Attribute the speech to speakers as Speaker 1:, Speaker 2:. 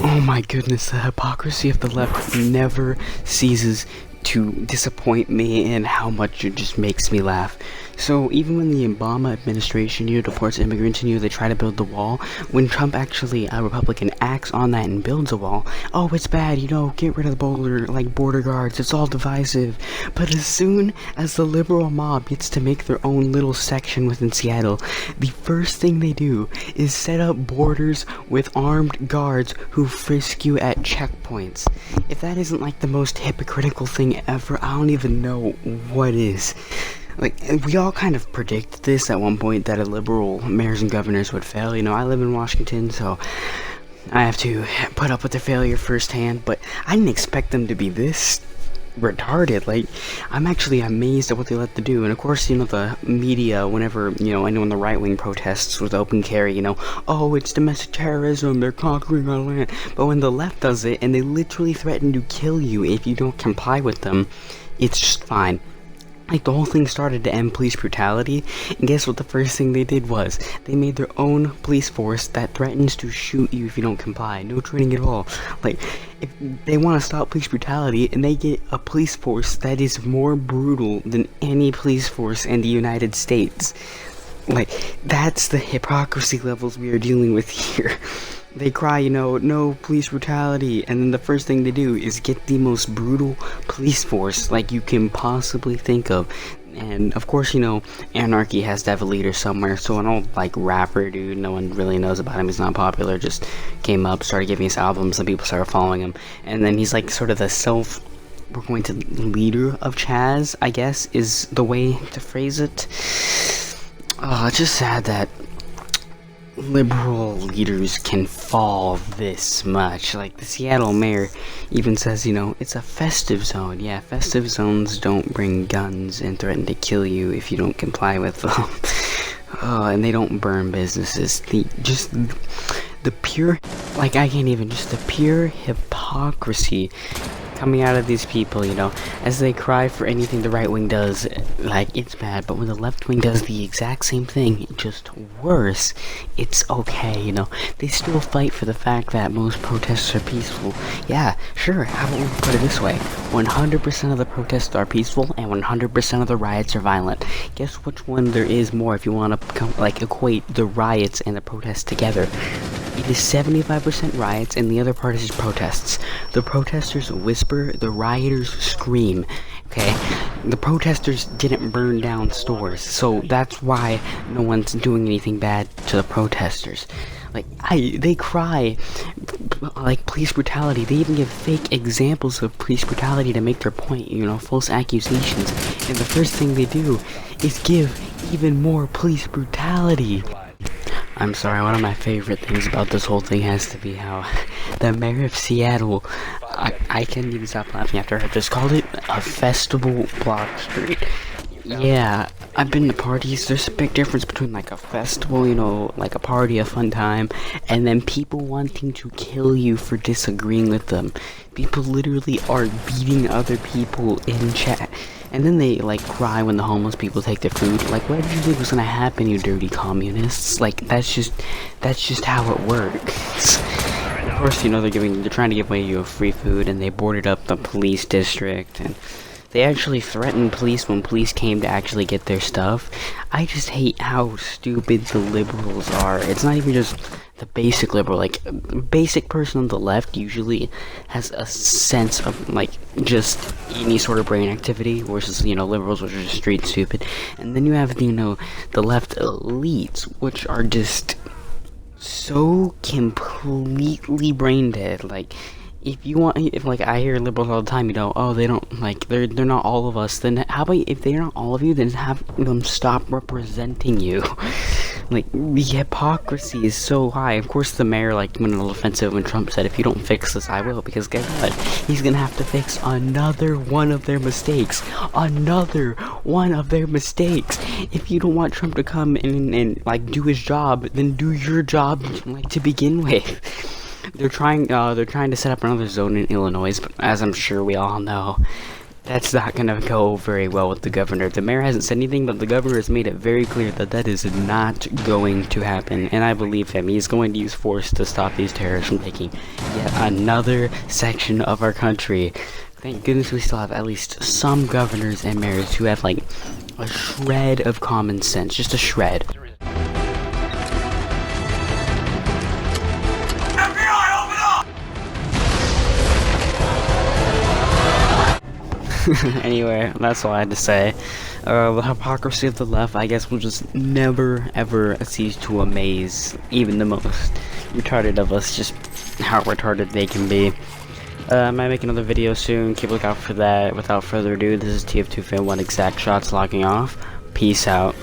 Speaker 1: Oh my goodness, the hypocrisy of the left never ceases to disappoint me, and how much it just makes me laugh. So even when the Obama administration, deports immigrants and they try to build the wall, when Trump actually, a Republican, acts on that and builds a wall, oh, it's bad, get rid of the border guards, it's all divisive. But as soon as the liberal mob gets to make their own little section within Seattle, the first thing they do is set up borders with armed guards who frisk you at checkpoints. If that isn't like the most hypocritical thing ever, I don't even know what is. Like, we all kind of predicted this at one point, that a liberal mayors and governors would fail. I live in Washington, so I have to put up with their failure firsthand, but I didn't expect them to be this retarded. Like, I'm actually amazed at what they let them do. And of course, the media, whenever, anyone the right-wing protests with open carry, oh, it's domestic terrorism, they're conquering our land. But when the left does it, and they literally threaten to kill you if you don't comply with them, it's just fine. Like, the whole thing started to end police brutality, and guess what the first thing they did was? They made their own police force that threatens to shoot you if you don't comply. No training at all. Like, if they want to stop police brutality, and they get a police force that is more brutal than any police force in the United States. Like, that's the hypocrisy levels we are dealing with here. They cry, no police brutality, and then the first thing they do is get the most brutal police force like you can possibly think of. And of course, anarchy has to have a leader somewhere, so an old, rapper dude, no one really knows about him, he's not popular, just came up, started giving us albums, and people started following him. And then he's sort of the we're going to leader of C.H.A.Z, I guess, is the way to phrase it. Oh, it's just sad that liberal leaders can fall this much. Like, the Seattle mayor even says, it's a festive zone. Yeah, festive zones don't bring guns and threaten to kill you if you don't comply with them. And they don't burn businesses. The pure, the pure hypocrisy coming out of these people, as they cry for anything the right wing does, it's bad, but when the left wing does the exact same thing, just worse, it's okay, they still fight for the fact that most protests are peaceful. Yeah, sure, how about we put it this way, 100% of the protests are peaceful, and 100% of the riots are violent. Guess which one there is more if you want to, equate the riots and the protests together. It is 75% riots, and the other part is protests. The protesters whisper, the rioters scream, okay? The protesters didn't burn down stores, so that's why no one's doing anything bad to the protesters. They cry, police brutality. They even give fake examples of police brutality to make their point, false accusations. And the first thing they do is give even more police brutality. I'm sorry, one of my favorite things about this whole thing has to be how the mayor of Seattle, I can't even stop laughing after I just called it a festival block street. Yeah, I've been to parties. There's a big difference between a festival, a party, a fun time, and then people wanting to kill you for disagreeing with them. People literally are beating other people in chat. And then they, cry when the homeless people take their food. What did you think was gonna happen, you dirty communists? That's just how it works. Of course, they're trying to give away you free food, and they boarded up the police district, and they actually threatened police when police came to actually get their stuff. I just hate how stupid the liberals are. It's not even just the basic liberal, basic person on the left usually has a sense of, just any sort of brain activity, versus, liberals, which are just straight stupid. And then you have, the left elites, which are just so completely brain dead. If I hear liberals all the time, oh, they don't, they're not all of us, then how about if they're not all of you, then have them stop representing you? The hypocrisy is so high. Of course, the mayor, went a little offensive when Trump said, if you don't fix this, I will, because guess what? He's gonna have to fix another one of their mistakes. Another one of their mistakes. If you don't want Trump to come and do his job, then do your job, to begin with. They're trying to set up another zone in Illinois, but as I'm sure we all know, That's not gonna go very well with the governor. The mayor hasn't said anything, but the governor has made it very clear that that is not going to happen, and I believe him. He's going to use force to stop these terrorists from taking yet another section of our country. Thank goodness we still have at least some governors and mayors who have like a shred of common sense, just a shred. Anyway, that's all I had to say. The hypocrisy of the left, I guess, will just never ever cease to amaze even the most retarded of us, just how retarded they can be. I might make another video soon, keep a lookout for that. Without further ado, this is TF2Fan1 Exact Shots logging off. Peace out.